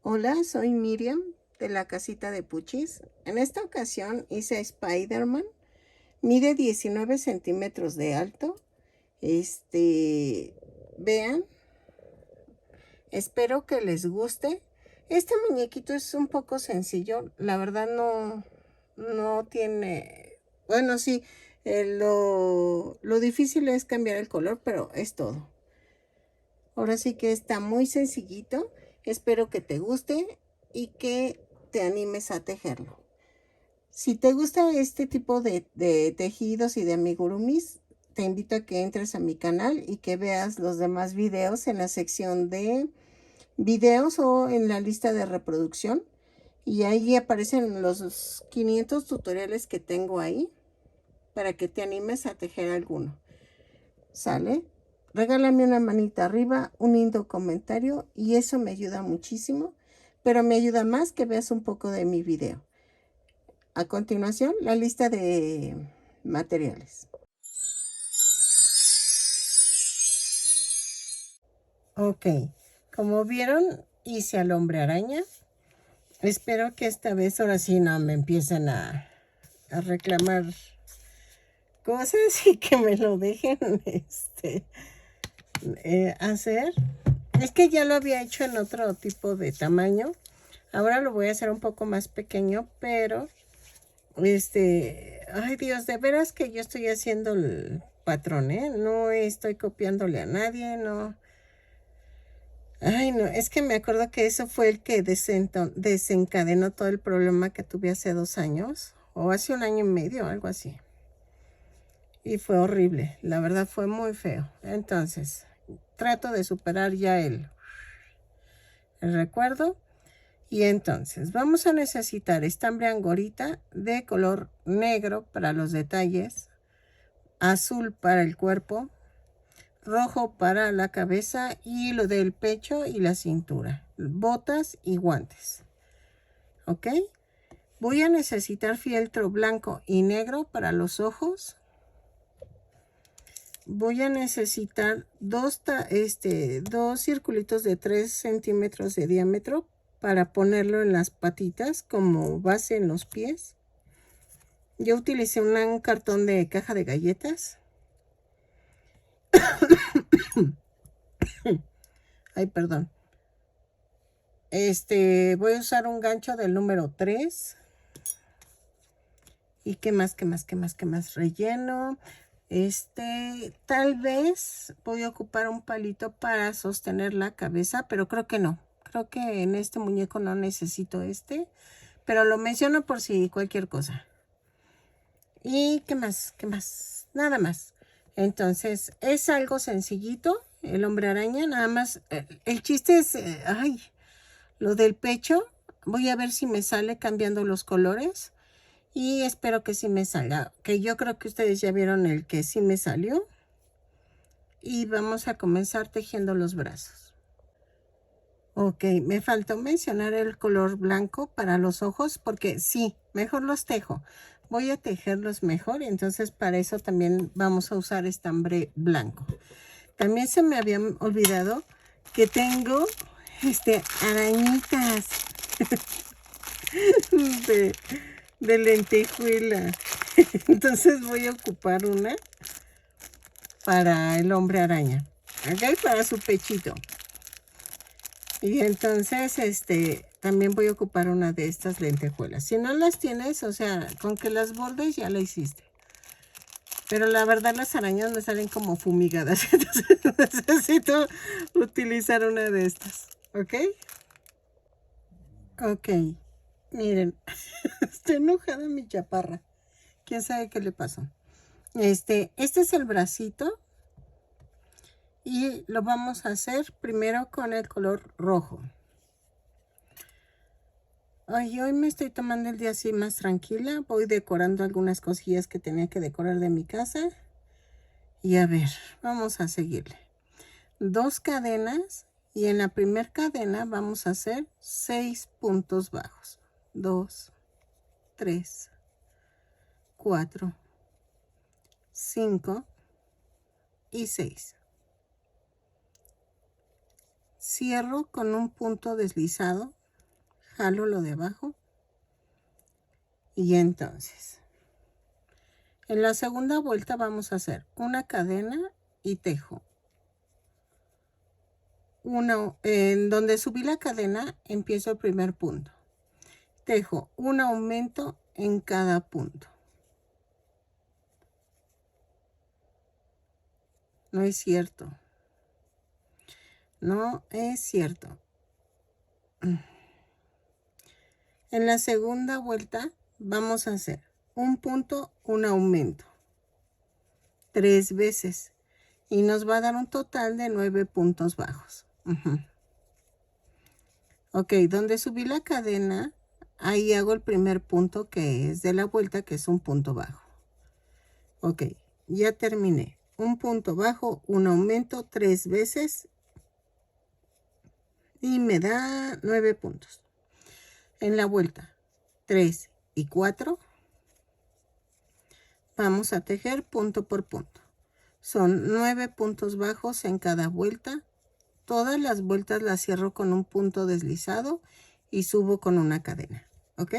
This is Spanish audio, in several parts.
Hola, soy Miriam de la casita de Puchis. En esta ocasión hice a Spider-Man. Mide 19 centímetros de alto. Vean, espero que les guste. Este muñequito es un poco sencillo. La verdad no tiene... Bueno, sí, lo difícil es cambiar el color, pero es todo. Ahora sí que está muy sencillito. Espero que te guste y que te animes a tejerlo. Si te gusta este tipo de tejidos y de amigurumis, te invito a que entres a mi canal y que veas los demás videos en la sección de videos o en la lista de reproducción. Y ahí aparecen los 500 tutoriales que tengo ahí para que te animes a tejer alguno. ¿Sale? Regálame una manita arriba, un lindo comentario y eso me ayuda muchísimo, pero me ayuda más que veas un poco de mi video. A continuación, la lista de materiales. Ok, como vieron, hice al hombre araña. Espero que esta vez ahora sí no me empiecen a reclamar cosas y que me lo dejen hacer. Es que ya lo había hecho en otro tipo de tamaño. Ahora lo voy a hacer un poco más pequeño, pero ay Dios, de veras que yo estoy haciendo el patrón, ¿eh? No estoy copiándole a nadie, no. Ay, no, es que me acuerdo que eso fue el que desencadenó todo el problema que tuve hace 2 años, o hace 1 año y medio, algo así. Y fue horrible, la verdad fue muy feo. Entonces, trato de superar ya el recuerdo. Y entonces vamos a necesitar estambre angorita de color negro para los detalles, azul para el cuerpo, rojo para la cabeza y lo del pecho y la cintura, botas y guantes. ¿Ok? Voy a necesitar fieltro blanco y negro para los ojos. Voy a necesitar dos circulitos de 3 centímetros de diámetro para ponerlo en las patitas como base en los pies. Yo utilicé un cartón de caja de galletas. Ay, perdón. Voy a usar un gancho del número 3. ¿Y qué más? Relleno. Tal vez voy a ocupar un palito para sostener la cabeza, pero creo que no. Creo que en este muñeco no necesito pero lo menciono por si cualquier cosa. ¿Y qué más? Nada más. Entonces, es algo sencillito, el hombre araña, nada más. El chiste es, lo del pecho. Voy a ver si me sale cambiando los colores. Y espero que sí me salga, que yo creo que ustedes ya vieron el que sí me salió. Y vamos a comenzar tejiendo los brazos. Ok, me faltó mencionar el color blanco para los ojos porque sí, mejor los tejo. Voy a tejerlos mejor, entonces para eso también vamos a usar estambre blanco. También se me había olvidado que tengo arañitas de lentejuela. Entonces voy a ocupar una para el hombre araña, ¿ok? Para su pechito. Y entonces, también voy a ocupar una de estas lentejuelas. Si no las tienes, o sea, con que las bordes ya la hiciste. Pero la verdad las arañas me salen como fumigadas. Entonces necesito utilizar una de estas, ¿ok? Ok, miren, está enojada mi chaparra. ¿Quién sabe qué le pasó? Este es el bracito. Y lo vamos a hacer primero con el color rojo. Ay, hoy me estoy tomando el día así más tranquila. Voy decorando algunas cosillas que tenía que decorar de mi casa. Y a ver, vamos a seguirle. 2 cadenas. Y en la primera cadena vamos a hacer 6 puntos bajos. 2, 3, 4, 5 y 6. Cierro con un punto deslizado jalo lo de abajo. Y entonces, en la segunda vuelta vamos a hacer una cadena y tejo. En donde subí la cadena, empiezo el primer punto. Tejo un aumento en cada punto. No es cierto. No es cierto. En la segunda vuelta vamos a hacer un punto, un aumento. 3 veces. Y nos va a dar un total de 9 puntos bajos. Ok, donde subí la cadena, ahí hago el primer punto que es de la vuelta, que es un punto bajo. Ok, ya terminé. Un punto bajo, un aumento 3 veces. Y me da 9 puntos. En la vuelta 3 y 4 vamos a tejer punto por punto. Son 9 puntos bajos en cada vuelta. Todas las vueltas las cierro con un punto deslizado y subo con una cadena. ¿Ok?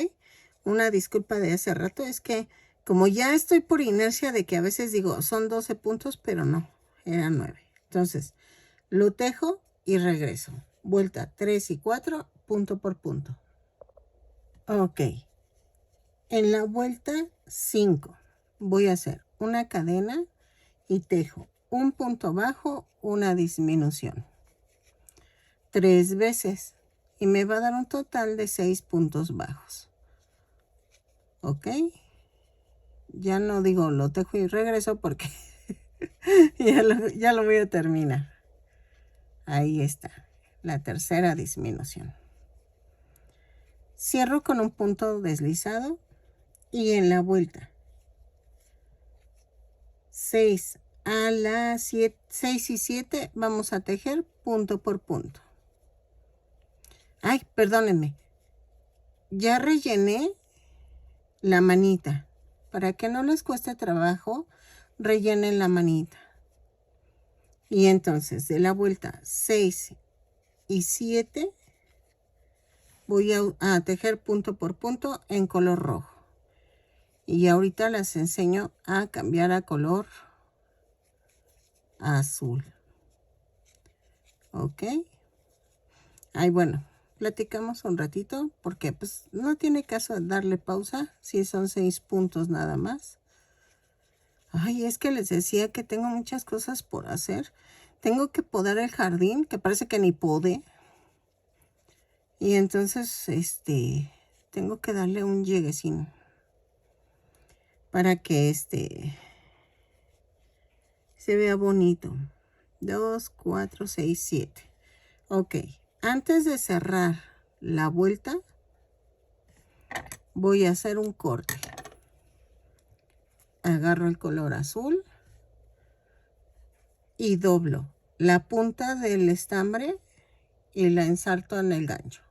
Una disculpa de hace rato es que como ya estoy por inercia de que a veces digo son 12 puntos, pero no, eran 9. Entonces lo tejo y regreso. Vuelta 3 y 4, punto por punto. Ok. En la vuelta 5 voy a hacer una cadena y tejo un punto bajo, una disminución. 3 veces. Y me va a dar un total de 6 puntos bajos. Ok. Ya no digo lo tejo y regreso porque ya lo voy a terminar. Ahí está. La tercera disminución. Cierro con un punto deslizado. Y en la vuelta 6 a la 6 y 7 vamos a tejer punto por punto. Ay, perdónenme. Ya rellené la manita. Para que no les cueste trabajo, rellenen la manita. Y entonces de la vuelta 6 y 7 voy a tejer punto por punto en color rojo. Y ahorita les enseño a cambiar a color azul. Ok. Ay, bueno, platicamos un ratito porque pues no tiene caso darle pausa si son 6 puntos nada más. Ay, es que les decía que tengo muchas cosas por hacer. Tengo que podar el jardín, que parece que ni podé. Y entonces, tengo que darle un lleguecín para que se vea bonito. 2, 4, 6, 7. Ok, antes de cerrar la vuelta, voy a hacer un corte. Agarro el color azul y doblo la punta del estambre y la ensarto en el gancho.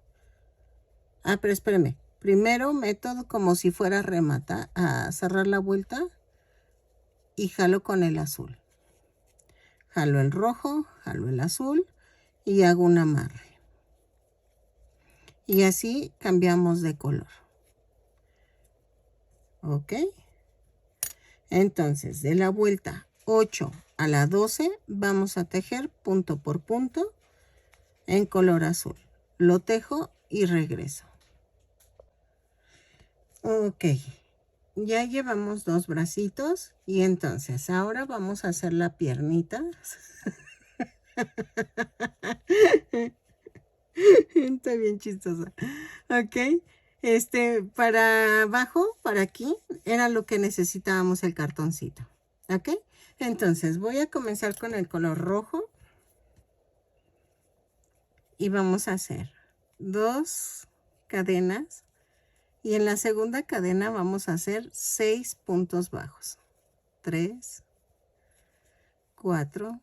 Ah, pero espérame. Primero meto como si fuera a cerrar la vuelta y jalo con el azul. Jalo el rojo, jalo el azul y hago un amarre. Y así cambiamos de color. ¿Ok? Entonces, de la vuelta 8 a la 12 vamos a tejer punto por punto en color azul. Lo tejo y regreso. Ok, ya llevamos 2 bracitos y entonces ahora vamos a hacer la piernita. Está bien chistosa. Ok, para abajo, para aquí, era lo que necesitábamos el cartoncito. Ok, entonces voy a comenzar con el color rojo y vamos a hacer 2 cadenas. Y en la segunda cadena vamos a hacer 6 puntos bajos. 3, 4,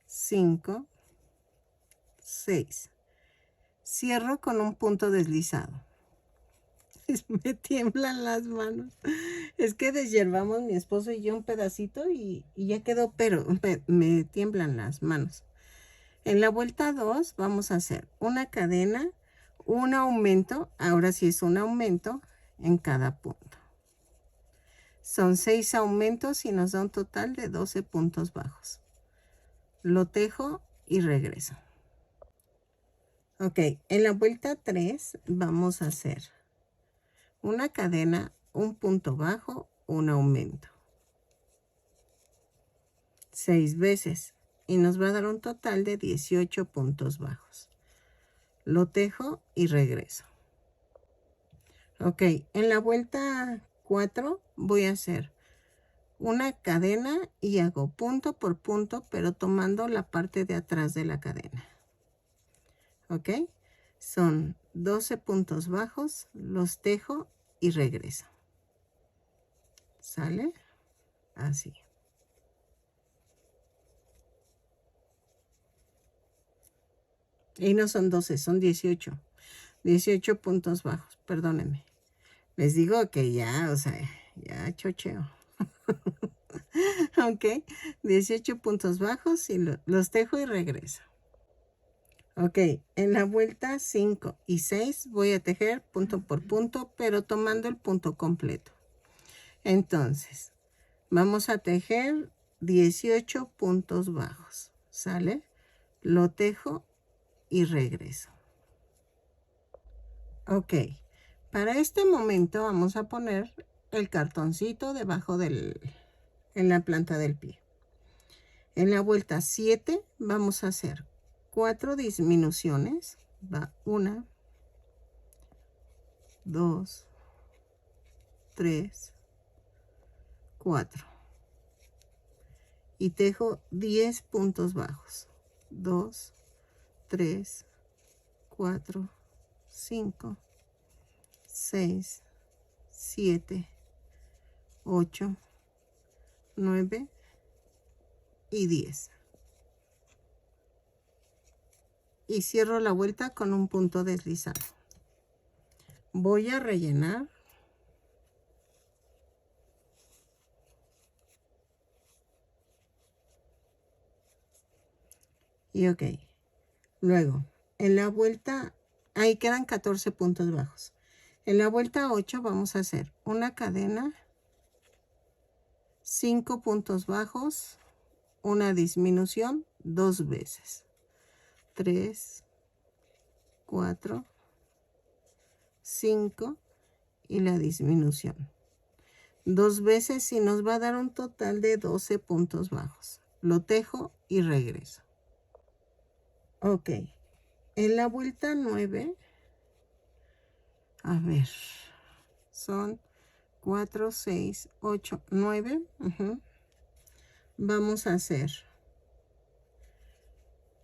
5, 6. Cierro con un punto deslizado. Me tiemblan las manos. Es que deshiervamos mi esposo y yo un pedacito y ya quedó, pero me tiemblan las manos. En la vuelta 2 vamos a hacer una cadena, un aumento, ahora sí es un aumento en cada punto. Son 6 aumentos y nos da un total de 12 puntos bajos. Lo tejo y regreso. Ok, en la vuelta 3 vamos a hacer una cadena, un punto bajo, un aumento. 6 veces y nos va a dar un total de 18 puntos bajos. Lo tejo y regreso. Ok, en la vuelta 4 voy a hacer una cadena y hago punto por punto, pero tomando la parte de atrás de la cadena. Ok, son 12 puntos bajos, los tejo y regreso. ¿Sale? Así. Y no son 12, son 18. 18 puntos bajos, perdónenme. Les digo que ya, o sea, ya chocheo. Ok, 18 puntos bajos y los tejo y regreso. Ok, en la vuelta 5 y 6 voy a tejer punto por punto, pero tomando el punto completo. Entonces, vamos a tejer 18 puntos bajos, ¿sale? Lo tejo y regreso. Ok, para este momento vamos a poner el cartoncito debajo en la planta del pie. En la vuelta 7 vamos a hacer 4 disminuciones. Va 1, 2, 3, 4. Y tejo 10 puntos bajos. 2, 3, 4, 5, 6, 7, 8, 9 y 10. Y cierro la vuelta con un punto deslizado. Voy a rellenar. Y ok. Luego, en la vuelta, ahí quedan 14 puntos bajos. En la vuelta 8 vamos a hacer una cadena, 5 puntos bajos, una disminución 2 veces. 3, 4, 5 y la disminución. 2 veces y nos va a dar un total de 12 puntos bajos. Lo tejo y regreso. Ok. En la vuelta 9, a ver, son 4, 6, 8, 9. Vamos a hacer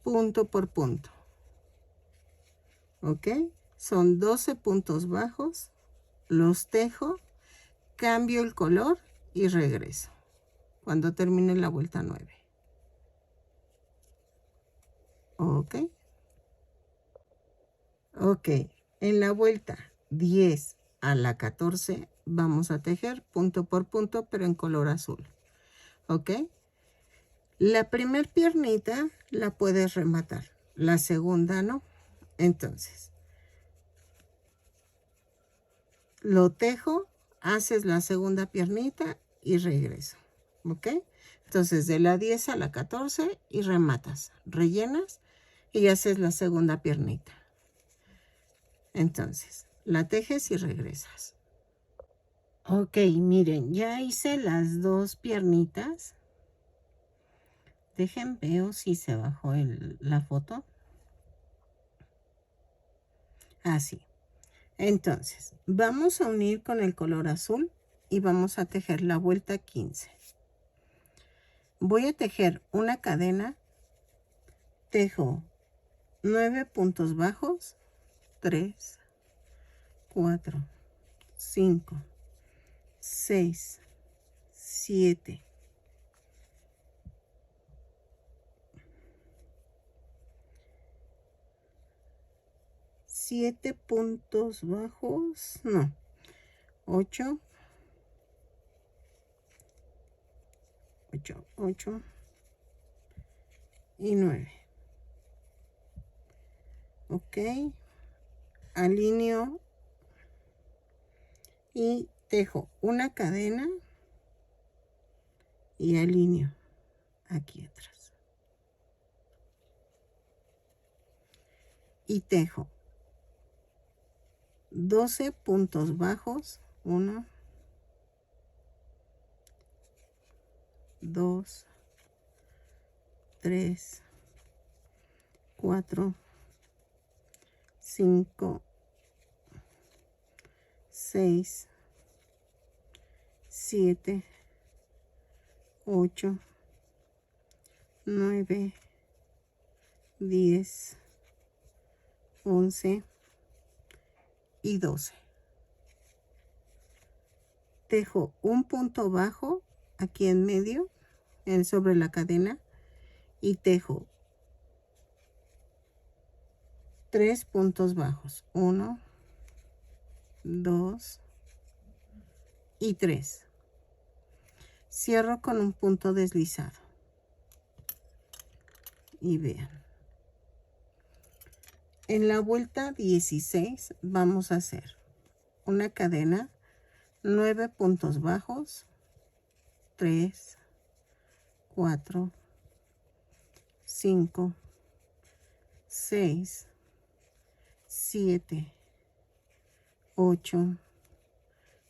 punto por punto. Ok, son 12 puntos bajos, los tejo, cambio el color y regreso cuando termine la vuelta 9. Ok. Ok, en la vuelta 10 a la 14 vamos a tejer punto por punto, pero en color azul. Ok. La primer piernita la puedes rematar, la segunda no. Entonces, lo tejo, haces la segunda piernita y regreso. ¿Ok? Entonces, de la 10 a la 14 y rematas, rellenas y haces la segunda piernita. Entonces, la tejes y regresas. Ok, miren, ya hice las 2 piernitas. Dejen, veo si se bajó la foto. Así. Entonces, vamos a unir con el color azul y vamos a tejer la vuelta 15. Voy a tejer una cadena, tejo 9 puntos bajos, 3, 4, 5, 6, 7, 7 puntos bajos, no, 8, 8 y 9. Ok, alineo y tejo una cadena y alineo aquí atrás y tejo 12 puntos bajos, 1, 2, 3, 4, 5, 6, 7, 8, 9, 10, 11 y 12. Tejo un punto bajo aquí en medio, sobre la cadena, y tejo 3 puntos bajos, 1, 2 y 3. Cierro con un punto deslizado y vean, en la vuelta 16 vamos a hacer una cadena, 9 puntos bajos, 3, 4, 5, 6, 7, 8,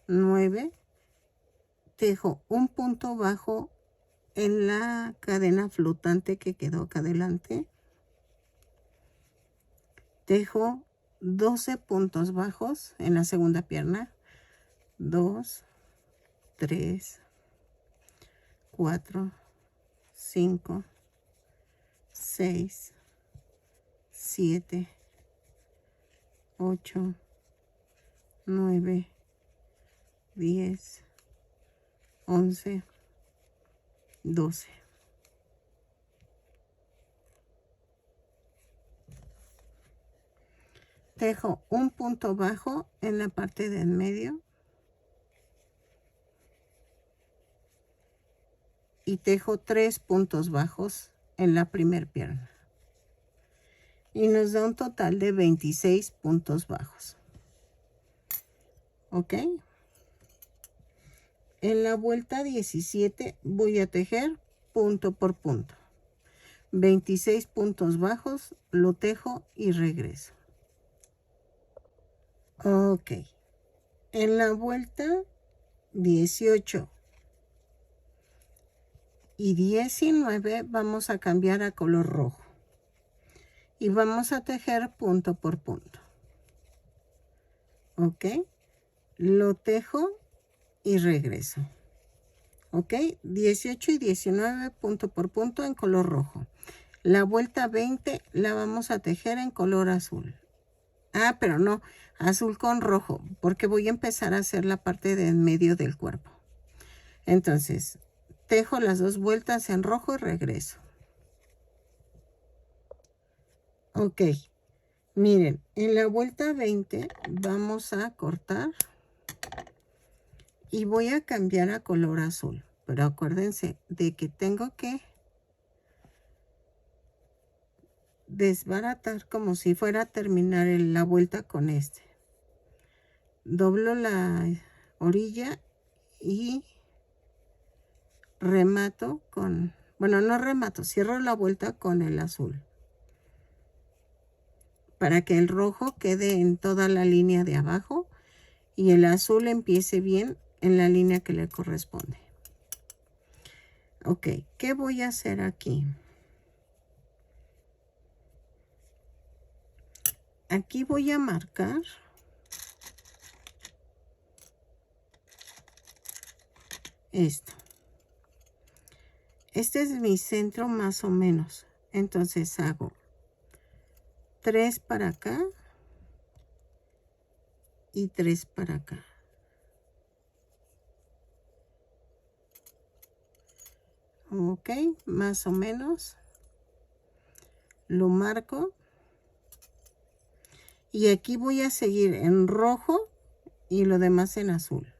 9. Tejo un punto bajo en la cadena flotante que quedó acá adelante. Tejo 12 puntos bajos en la segunda pierna. 2, 3, 4, 5, 6, 7, 8, 9, 10, 11, 12. Tejo un punto bajo en la parte de en medio y tejo 3 puntos bajos en la primera pierna y nos da un total de 26 puntos bajos. ¿Ok? En la vuelta 17 voy a tejer punto por punto. 26 puntos bajos, lo tejo y regreso. Ok. En la vuelta 18 y 19 vamos a cambiar a color rojo. Y vamos a tejer punto por punto. Ok. Lo tejo y regreso. Ok, 18 y 19 punto por punto en color rojo. La vuelta 20 la vamos a tejer en color azul. Ah, pero no, azul con rojo, porque voy a empezar a hacer la parte de en medio del cuerpo. Entonces, tejo las dos vueltas en rojo y regreso. Ok, miren, en la vuelta 20 vamos a cortar y voy a cambiar a color azul. Pero acuérdense de que tengo que desbaratar como si fuera a terminar la vuelta con este. Doblo la orilla y remato con, bueno, no remato, cierro la vuelta con el azul para que el rojo quede en toda la línea de abajo y el azul empiece bien en la línea que le corresponde. Ok, ¿qué voy a hacer aquí? Aquí voy a marcar esto. Este es mi centro más o menos. Entonces hago 3 para acá y 3 para acá. Ok, más o menos. Lo marco. Y aquí voy a seguir en rojo y lo demás en azul.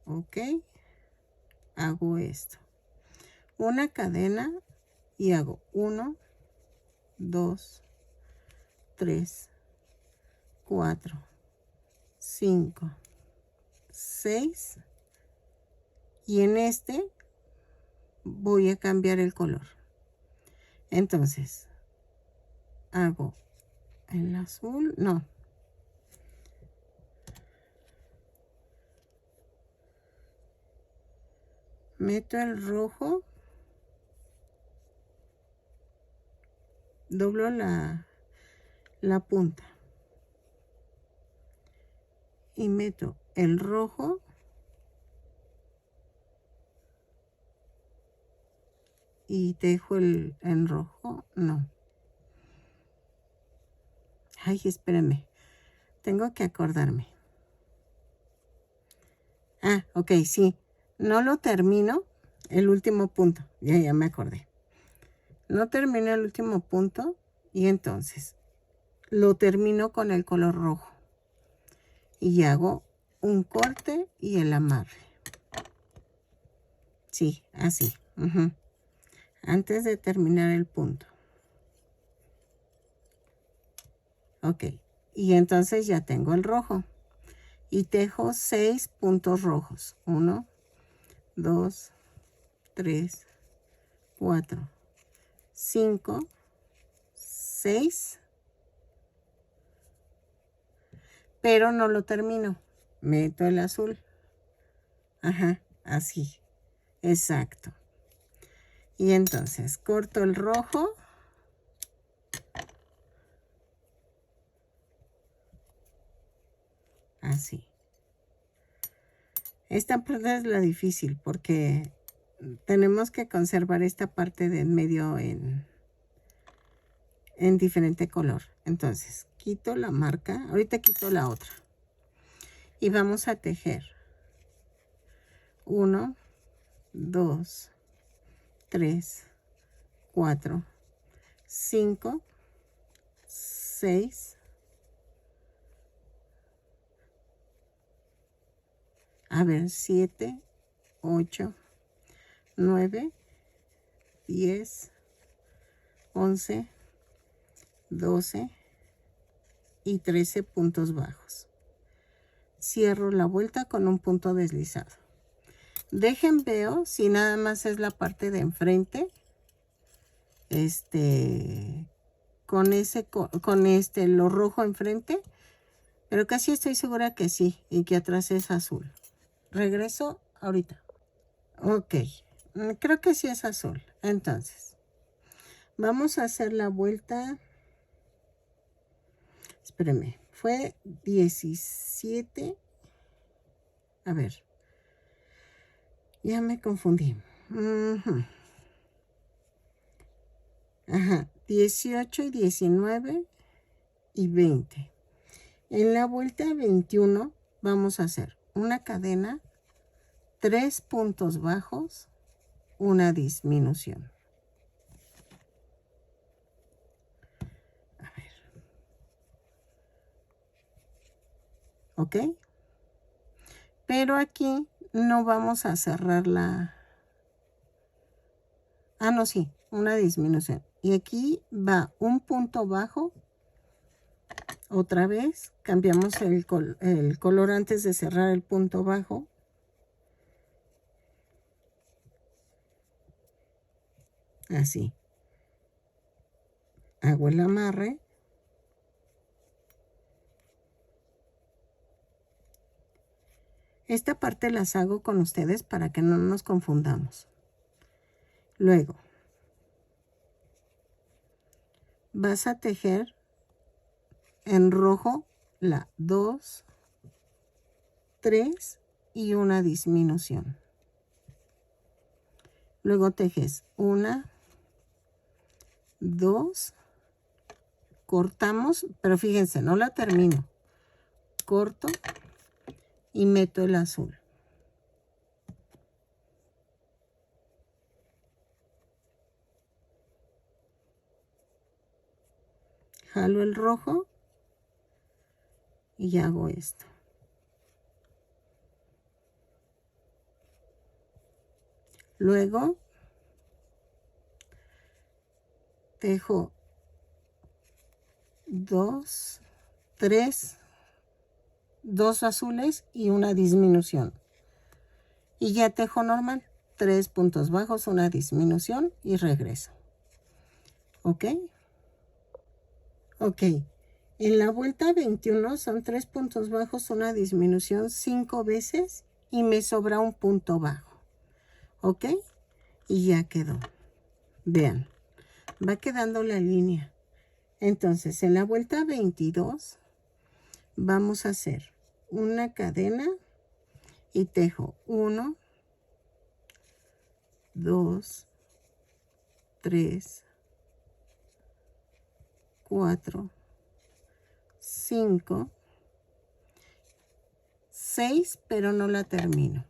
Ok. Hago esto. Una cadena y hago 1, 2, 3, 4, 5, 6. Y en este voy a cambiar el color. Entonces, hago el azul, no. Meto el rojo. Doblo la punta. Y meto el rojo. Y dejo el rojo, no. Ay, espérenme. Tengo que acordarme. Ah, ok, sí. No lo termino el último punto. Ya me acordé. No termino el último punto y entonces lo termino con el color rojo. Y hago un corte y el amarre. Sí, así. Antes de terminar el punto. Ok. Y entonces ya tengo el rojo. Y tejo 6 puntos rojos. 1, 2, 3, 4, 5, 6. Pero no lo termino. Meto el azul. Ajá, así. Exacto. Y entonces corto el rojo. Así. Esta parte es la difícil porque tenemos que conservar esta parte de en medio en diferente color. Entonces, quito la marca. Ahorita quito la otra. Y vamos a tejer. 1, 2, 3, 4, 5, 6. A ver, 7, 8, 9, 10, 11, 12 y 13 puntos bajos. Cierro la vuelta con un punto deslizado. Veo si nada más es la parte de enfrente. Con lo rojo enfrente. Pero casi estoy segura que sí. Y que atrás es azul. Regreso ahorita. Ok. Creo que sí es azul. Entonces, vamos a hacer la vuelta. Espérenme. Fue 17. A ver. Ya me confundí. Ajá. 18 y 19 y 20. En la vuelta 21 vamos a hacer una cadena, 3 puntos bajos, una disminución. A ver. ¿Ok? Pero aquí no vamos a cerrar la... Ah, no, sí, una disminución. Y aquí va un punto bajo. Otra vez, cambiamos el color antes de cerrar el punto bajo. Así. Hago el amarre. Esta parte las hago con ustedes para que no nos confundamos. Luego, vas a tejer en rojo la 2, 3 y una disminución. Luego tejes 1, 2, cortamos, pero fíjense, no la termino. Corto y meto el azul. Jalo el rojo y hago esto. Luego tejo 2, 3, 2 azules y una disminución. Y ya tejo normal. 3 puntos bajos, una disminución y regreso. ¿Ok? Ok. En la vuelta 21 son 3 puntos bajos, una disminución 5 veces y me sobra un punto bajo. ¿Ok? Y ya quedó. Vean, va quedando la línea. Entonces, en la vuelta 22 vamos a hacer una cadena y tejo 1, 2, 3, 4, 5, 6, pero no la termino.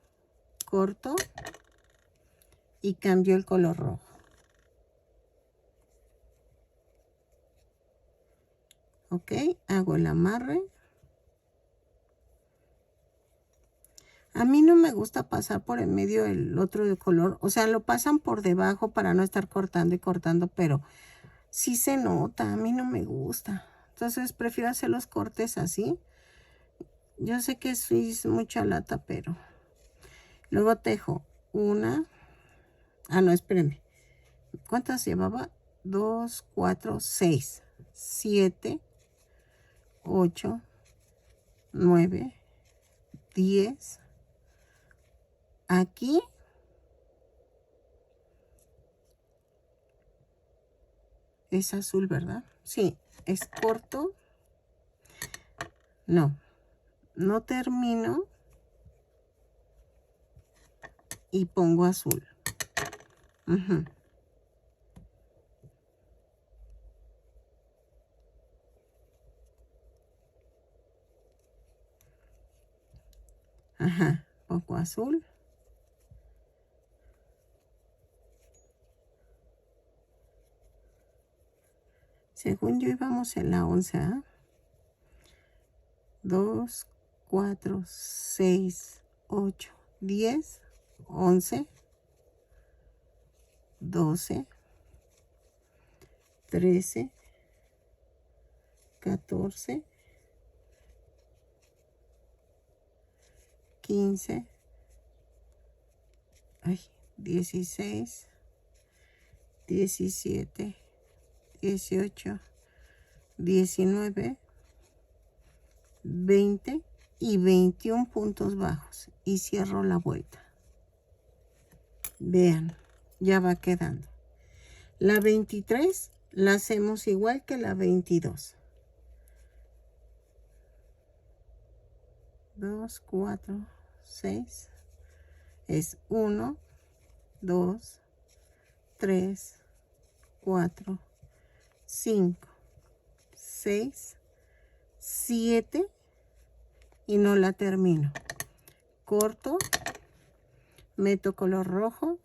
Corto y cambio el color rojo. Ok, hago el amarre. A mí no me gusta pasar por en medio el otro de color. O sea, lo pasan por debajo para no estar cortando y cortando, pero sí se nota. A mí no me gusta. Entonces prefiero hacer los cortes así. Yo sé que sí es mucha lata, pero... Luego tejo una... Ah, no, espérenme. ¿Cuántas llevaba? 2, 4, 6, 7, 8, 9, 10. Aquí es azul, ¿verdad? Sí, es corto. No, no termino y pongo azul. Ajá, pongo azul. Según yo íbamos en la 11, ¿ah? 2, 4, 6, 8, 10, 11, 12, 13, 14, 15, 16, 17, 18, 19, 20 y 21 puntos bajos y cierro la vuelta. Vean, ya va quedando. La 23 la hacemos igual que la 22. 2, 4, 6. Es 1, 2, 3, 4, 5, 6, 7 y no la termino. Corto, meto color rojo,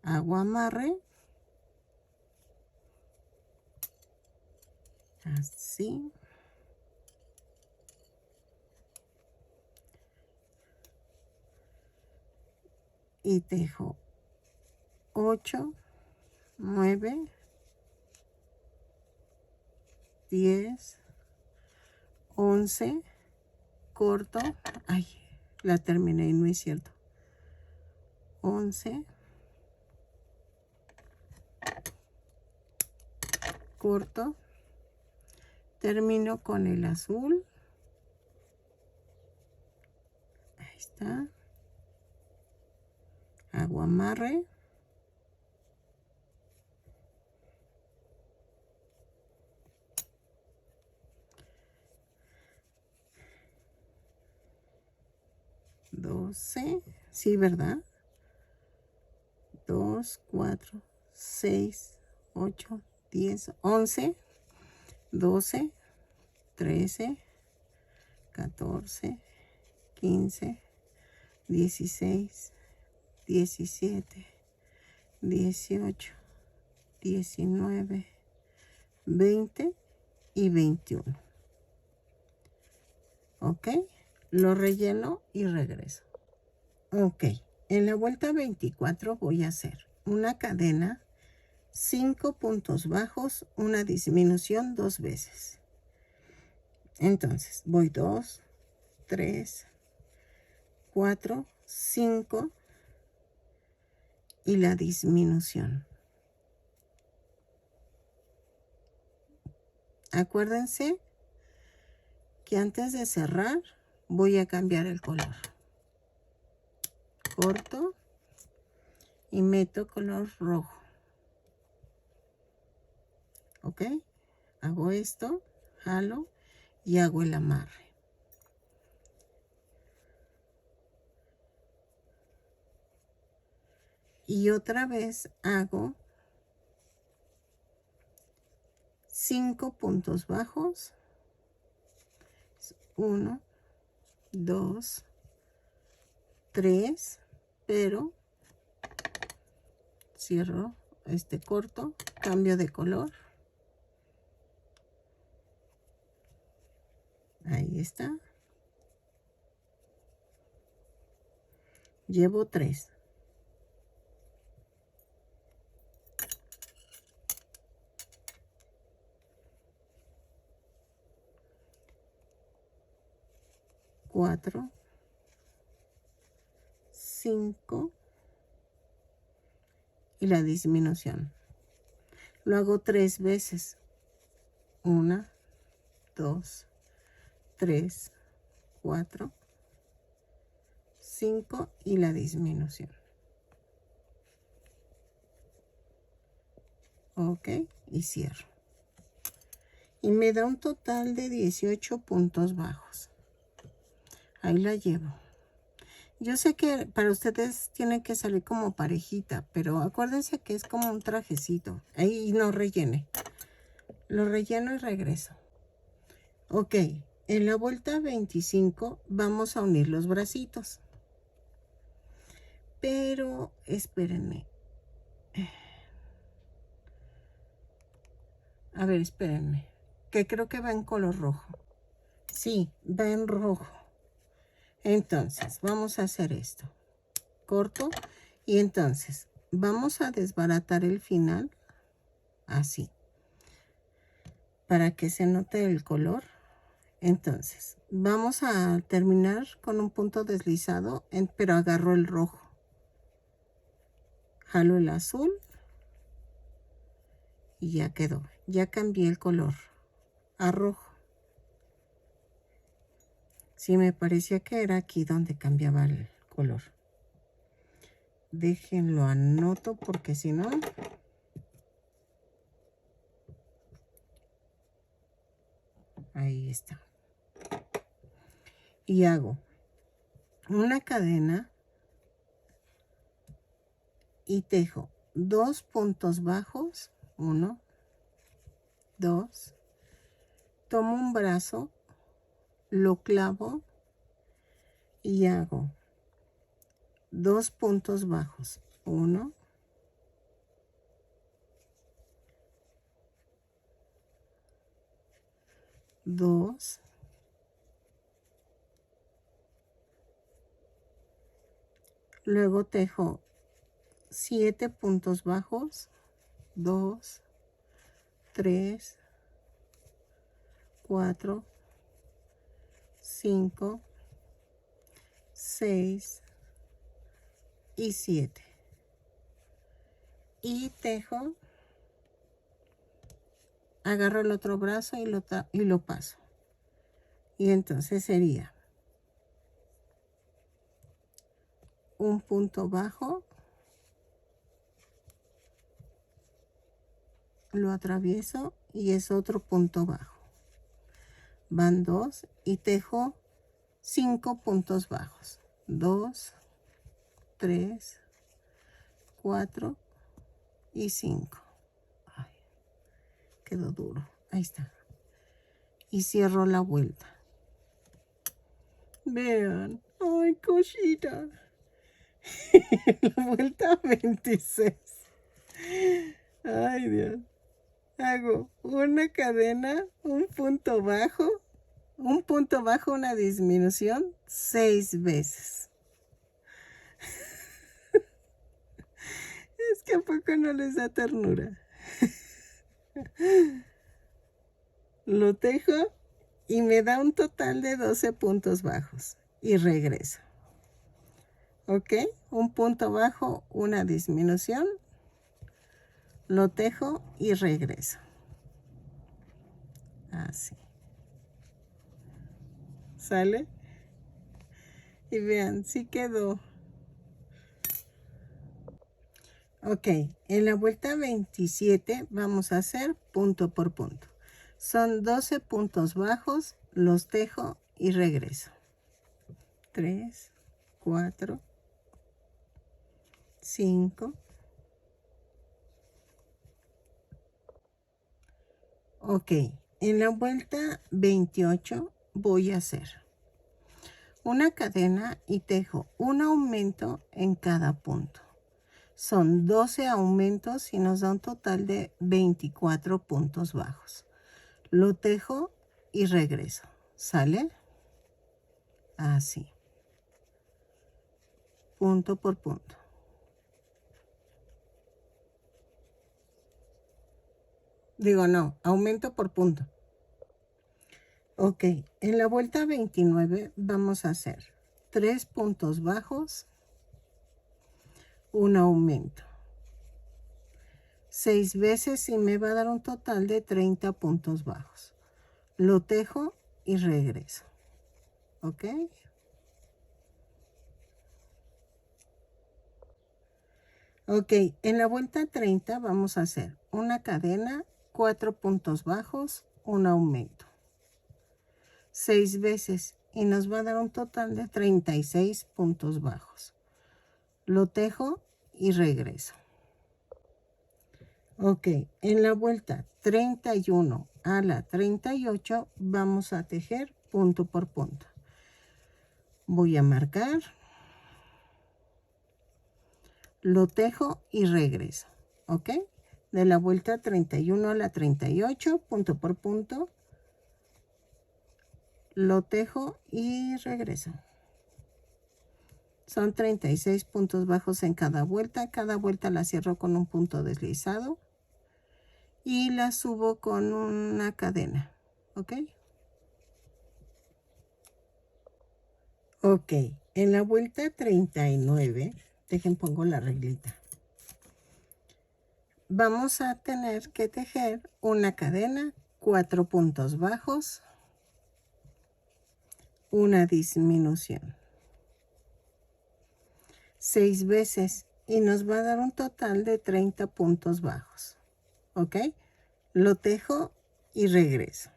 hago amarre, así, y tejo 8, 9, 10, 11, corto, ay, la terminé y no es cierto, 11, corto, termino con el azul, ahí está, hago amarre, sí, ¿verdad? 2, 4, 6, 8, 10, 11, 12, 13, 14, 15, 16, 17, 18, 19, 20 y 21. ¿Ok? Lo relleno y regreso. Ok. En la vuelta 24 voy a hacer una cadena 5 puntos bajos, una disminución 2 veces. Entonces voy 2, 3, 4, 5 y la disminución. Acuérdense que antes de cerrar voy a cambiar el color. Corto y meto color rojo. ¿Ok? Hago esto, jalo y hago el amarre. Y otra vez hago 5 puntos bajos. 1, 2, 3, pero cierro este corto, cambio de color. Ahí está. Llevo 3. Cuatro, 5 y la disminución. Lo hago 3 veces. 1, 2, 3, 4, 5 y la disminución. Ok, y cierro. Y me da un total de 18 puntos bajos. Ahí la llevo. Yo sé que para ustedes tiene que salir como parejita, pero acuérdense que es como un trajecito. Ahí no rellene. Lo relleno y regreso. Ok, en la vuelta 25 vamos a unir los bracitos. Pero espérenme. A ver, espérenme. Que creo que va en color rojo. Sí, va en rojo. Entonces, vamos a hacer esto. Corto. Y entonces, vamos a desbaratar el final. Así. Para que se note el color. Entonces, vamos a terminar con un punto deslizado, pero agarro el rojo. Jalo el azul. Y ya quedó. Ya cambié el color a rojo. Sí, me parecía que era aquí donde cambiaba el color. Déjenlo anoto porque si no... Ahí está. Y hago una cadena y tejo 2 puntos bajos. 1, 2. Tomo un brazo, lo clavo y hago 2 puntos bajos. 1, 2, luego tejo 7 puntos bajos. 2, 3, 4, 5, 6 y 7. Y tejo, agarro el otro brazo y lo paso. Y entonces sería un punto bajo, lo atravieso y es otro punto bajo. Van 2 y tejo 5 puntos bajos. 2, 3, 4 y 5. Ay, quedó duro. Ahí está. Y cierro la vuelta. Vean. Ay, cosita. La vuelta 26. Ay, Dios. Hago una cadena, un punto bajo, una disminución 6 veces. Es que a poco no les da ternura. Lo tejo y me da un total de 12 puntos bajos y regreso. ¿Ok? Un punto bajo, una disminución, lo tejo y regreso. Así. ¿Sale? Y vean, sí quedó. Ok, en la vuelta 27 vamos a hacer punto por punto. Son 12 puntos bajos, los tejo y regreso. 3, 4, 5. Ok, en la vuelta 28 voy a hacer una cadena y tejo un aumento en cada punto. Son 12 aumentos y nos da un total de 24 puntos bajos. Lo tejo y regreso. ¿Sale? Así. Punto por punto. Digo, no, aumento por punto. Ok, en la vuelta 29 vamos a hacer 3 puntos bajos, un aumento. 6 veces y me va a dar un total de 30 puntos bajos. Lo tejo y regreso. ¿Ok? Ok, en la vuelta 30 vamos a hacer una cadena, 4 puntos bajos, un aumento. 6 veces y nos va a dar un total de 36 puntos bajos. Lo tejo y regreso. Ok, en la vuelta 31 a la 38 vamos a tejer punto por punto. Voy a marcar, lo tejo y regreso. Ok, de la vuelta 31 a la 38, punto por punto, lo tejo y regreso. Son 36 puntos bajos en cada vuelta. Cada vuelta la cierro con un punto deslizado y la subo con una cadena. ¿Ok? Ok, en la vuelta 39, dejen pongo la reglita. Vamos a tener que tejer una cadena, 4 puntos bajos, una disminución. 6 veces y nos va a dar un total de 30 puntos bajos. ¿Ok? Lo tejo y regreso.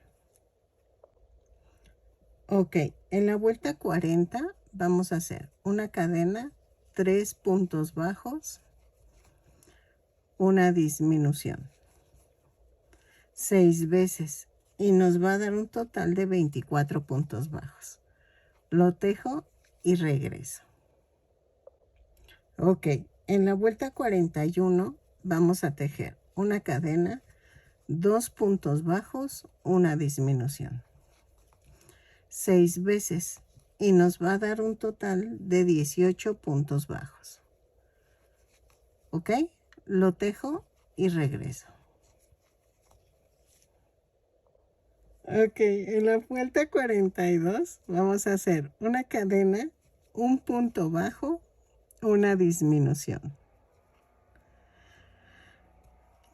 Ok, en la vuelta 40 vamos a hacer una cadena, 3 puntos bajos, una disminución. 6 veces y nos va a dar un total de 24 puntos bajos. Lo tejo y regreso. Ok, en la vuelta 41 vamos a tejer una cadena, 2 puntos bajos, una disminución. 6 veces y nos va a dar un total de 18 puntos bajos. ¿Ok? Lo tejo y regreso. Ok, en la vuelta 42 vamos a hacer una cadena, un punto bajo, una disminución.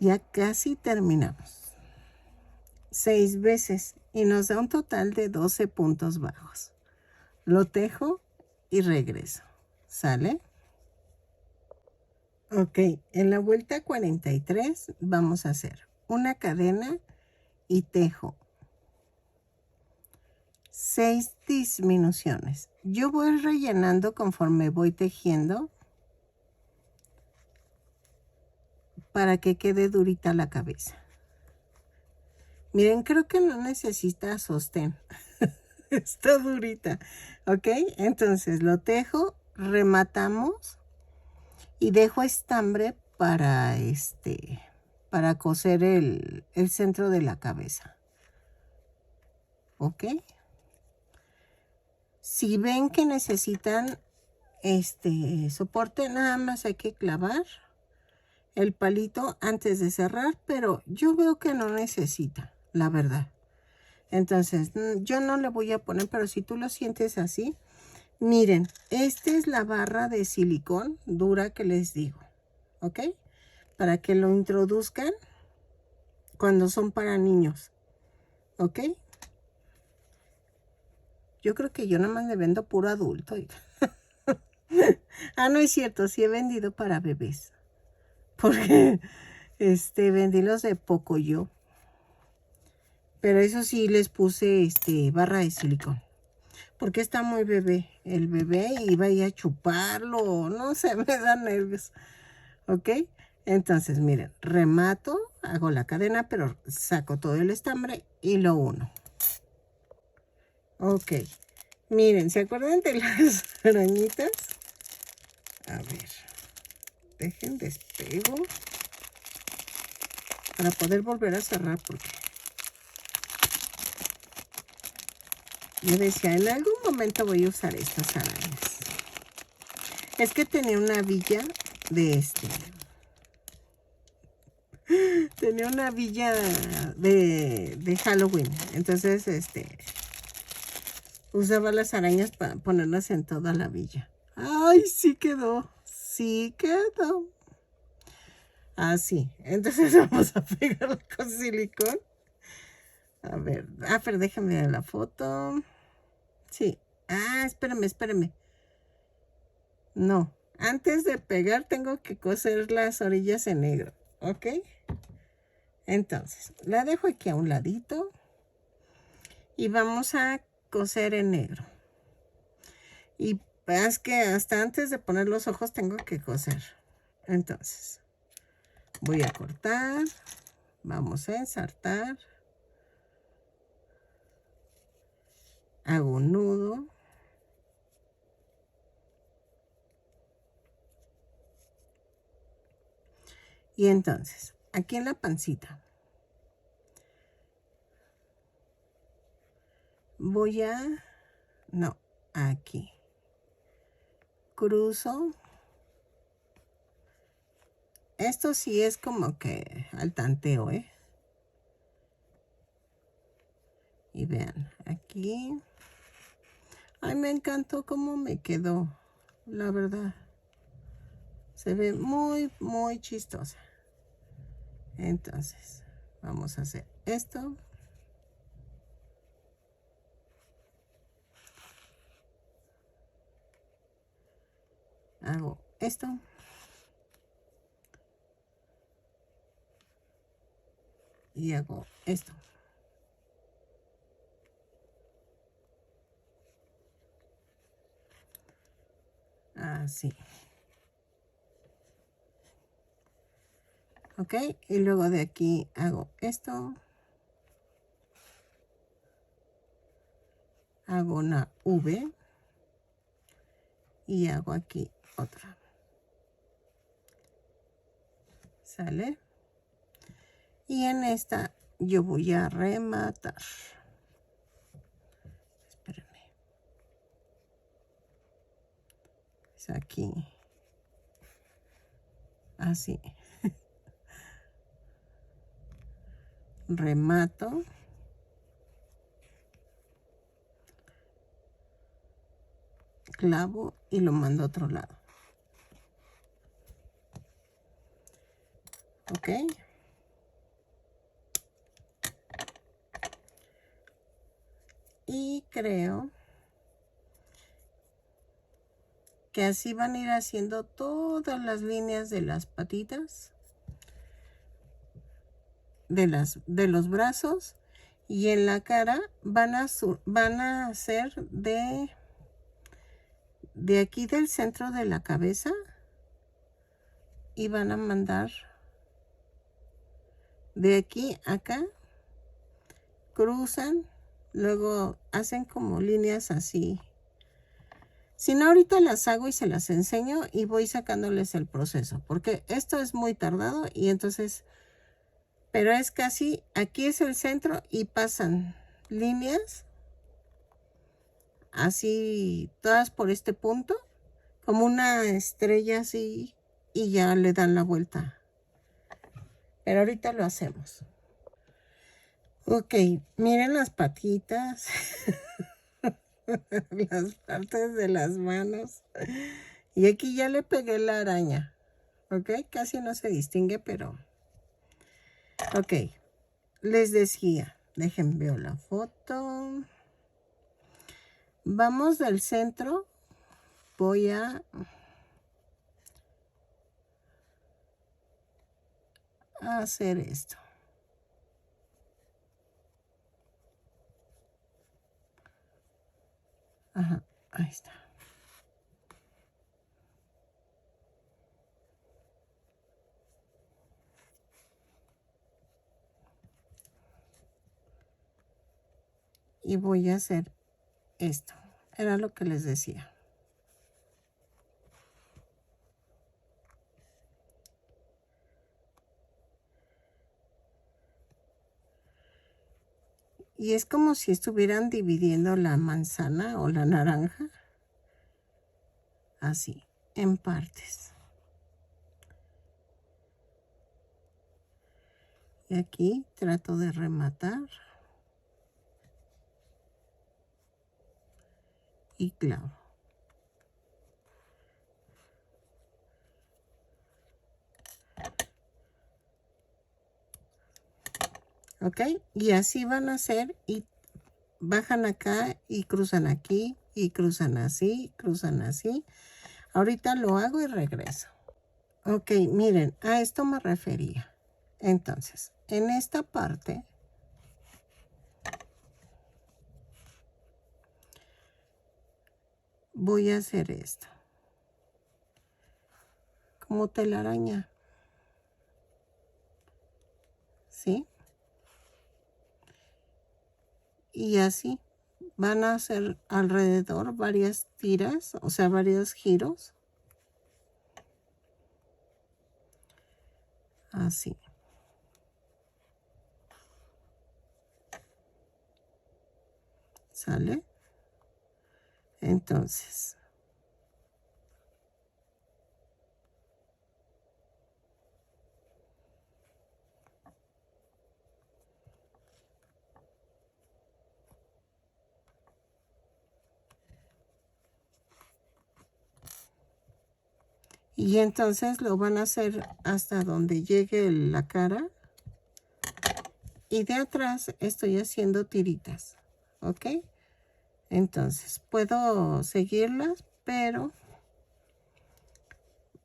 Ya casi terminamos. 6 veces y nos da un total de 12 puntos bajos. Lo tejo y regreso. ¿Sale? Ok, en la vuelta 43 vamos a hacer una cadena y tejo 6 disminuciones. Yo voy rellenando conforme voy tejiendo para que quede durita la cabeza. Miren, creo que no necesita sostén. Está durita. ¿Ok? Entonces lo tejo, rematamos y dejo estambre para coser el centro de la cabeza. ¿Ok? Si ven que necesitan soporte, nada más hay que clavar el palito antes de cerrar, pero yo veo que no necesita, la verdad. Entonces, yo no le voy a poner, pero si tú lo sientes así, miren, esta es la barra de silicón dura que les digo, ¿ok? Para que lo introduzcan cuando son para niños, ¿ok? Yo creo que yo nada más le vendo puro adulto. Ah, no es cierto, sí he vendido para bebés. Porque, vendí los de Pocoyo. Pero eso sí les puse, barra de silicón. Porque está muy bebé. El bebé iba a ir a chuparlo. No sé, me da nervios. ¿Ok? Entonces, miren, remato, hago la cadena, pero saco todo el estambre y lo uno. Ok. Miren, ¿se acuerdan de las arañitas? A ver, dejen despego para poder volver a cerrar, porque yo decía, en algún momento voy a usar estas arañas. Es que tenía una villa de tenía una villa de Halloween. Entonces, usaba las arañas para ponerlas en toda la villa. ¡Ay, sí quedó! Sí quedó. Así. Entonces vamos a pegarla con silicón. A ver, pero déjame ver la foto. Sí. Ah, espérame. No. Antes de pegar tengo que coser las orillas en negro. ¿Ok? Entonces, la dejo aquí a un ladito. Y vamos a coser en negro. Y es que hasta antes de poner los ojos tengo que coser. Entonces, voy a cortar. Vamos a ensartar. Hago un nudo. Y entonces, aquí en la pancita, voy a... No, aquí. Cruzo. Esto sí es como que al tanteo, ¿eh? Y vean, aquí. Ay, me encantó cómo me quedó, la verdad. Se ve muy, muy chistosa. Entonces, vamos a hacer esto. Hago esto. Y hago esto. Así. Ok, y luego de aquí hago esto. Hago una V. Y hago aquí otra. ¿Sale? Y en esta yo voy a rematar. Espérenme. Es aquí. Así. Remato. Clavo y lo mando a otro lado. ¿Ok? Y creo que así van a ir haciendo todas las líneas de las patitas, de los brazos, y en la cara van a hacer de aquí del centro de la cabeza y van a mandar de aquí a acá, cruzan, luego hacen como líneas así. Si no, ahorita las hago y se las enseño y voy sacándoles el proceso, porque esto es muy tardado y entonces, pero es casi, aquí es el centro y pasan líneas así, todas por este punto, como una estrella así, y ya le dan la vuelta pero ahorita lo hacemos. Ok, miren las patitas, las partes de las manos. Y aquí ya le pegué la araña. Ok, casi no se distingue, pero... Ok, les decía, déjenme ver la foto. Vamos del centro. Voy a hacer esto. Ajá, ahí está. Y voy a hacer esto. Era lo que les decía. Y es como si estuvieran dividiendo la manzana o la naranja. Así, en partes. Y aquí trato de rematar. Y clavo. ¿Ok? Y así van a hacer y bajan acá y cruzan aquí y cruzan así, cruzan así. Ahorita lo hago y regreso. Ok, miren, a esto me refería. Entonces, en esta parte voy a hacer esto. Como telaraña. ¿Sí? Y así van a hacer alrededor varias tiras, o sea, varios giros. Así. ¿Sale? Entonces, y entonces lo van a hacer hasta donde llegue la cara. Y de atrás estoy haciendo tiritas. ¿Ok? Entonces, puedo seguirlas, pero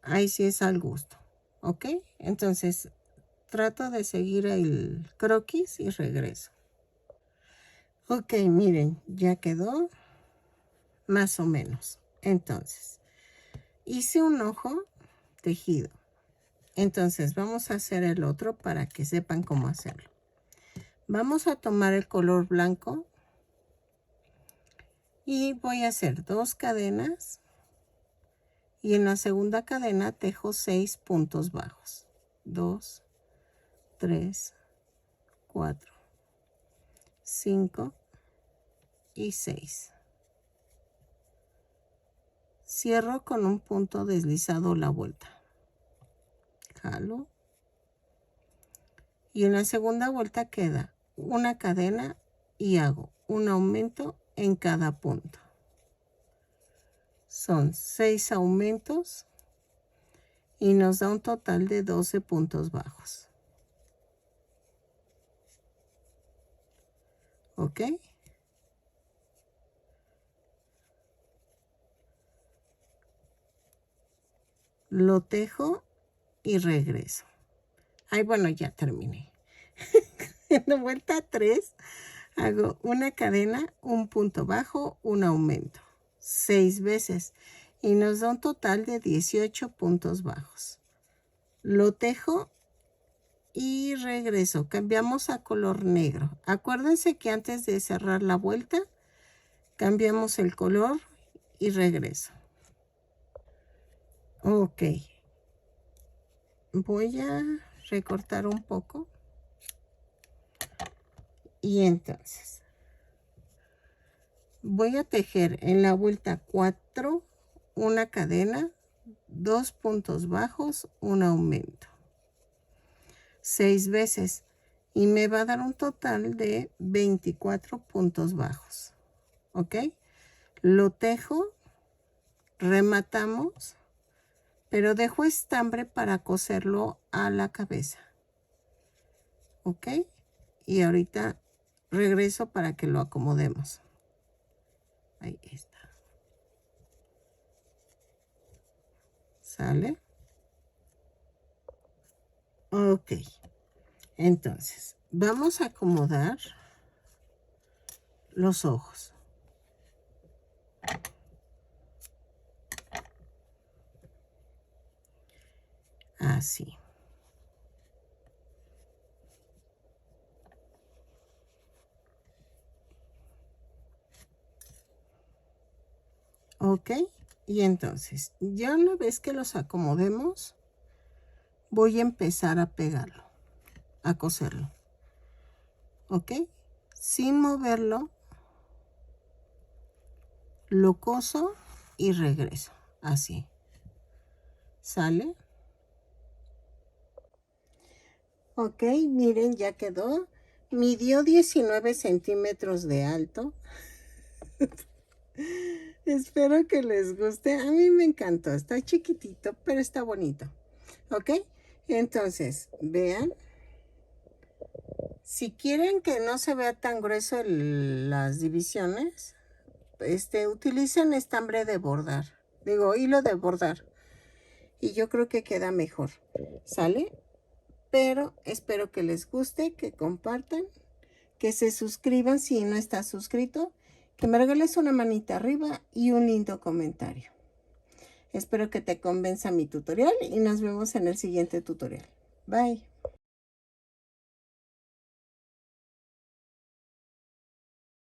ahí sí es al gusto. ¿Ok? Entonces, trato de seguir el croquis y regreso. Ok, miren, ya quedó más o menos. Entonces, hice un ojo tejido. Entonces, vamos a hacer el otro para que sepan cómo hacerlo. Vamos a tomar el color blanco y voy a hacer 2 cadenas. Y en la segunda cadena tejo 6 puntos bajos. 2, 3, 4, 5 y 6. Cierro con un punto deslizado la vuelta. Jalo. Y en la segunda vuelta queda una cadena y hago un aumento en cada punto. Son 6 aumentos y nos da un total de 12 puntos bajos. ¿Ok? Lo tejo y regreso. Ay, bueno, ya terminé. En la vuelta 3 hago una cadena, un punto bajo, un aumento. 6 veces. Y nos da un total de 18 puntos bajos. Lo tejo y regreso. Cambiamos a color negro. Acuérdense que antes de cerrar la vuelta, cambiamos el color y regreso. Ok. Voy a recortar un poco. Y entonces voy a tejer en la vuelta 4 una cadena, 2 puntos bajos, un aumento. 6 veces y me va a dar un total de 24 puntos bajos. ¿Ok? Lo tejo, rematamos, pero dejo estambre para coserlo a la cabeza. ¿Ok? Y ahorita regreso para que lo acomodemos. Ahí está. ¿Sale? Ok. Entonces, vamos a acomodar los ojos. Así. Ok. Y entonces, ya una vez que los acomodemos, voy a empezar a pegarlo, a coserlo. ¿Ok? Sin moverlo, lo coso y regreso. Así. ¿Sale? Ok, miren, ya quedó. Midió 19 centímetros de alto. Espero que les guste. A mí me encantó. Está chiquitito, pero está bonito. ¿Ok? Entonces, vean. Si quieren que no se vea tan grueso las divisiones, utilicen estambre de bordar. Digo, hilo de bordar. Y yo creo que queda mejor. ¿Sale? Pero espero que les guste, que compartan, que se suscriban si no estás suscrito, que me regales una manita arriba y un lindo comentario. Espero que te convenza mi tutorial y nos vemos en el siguiente tutorial. Bye.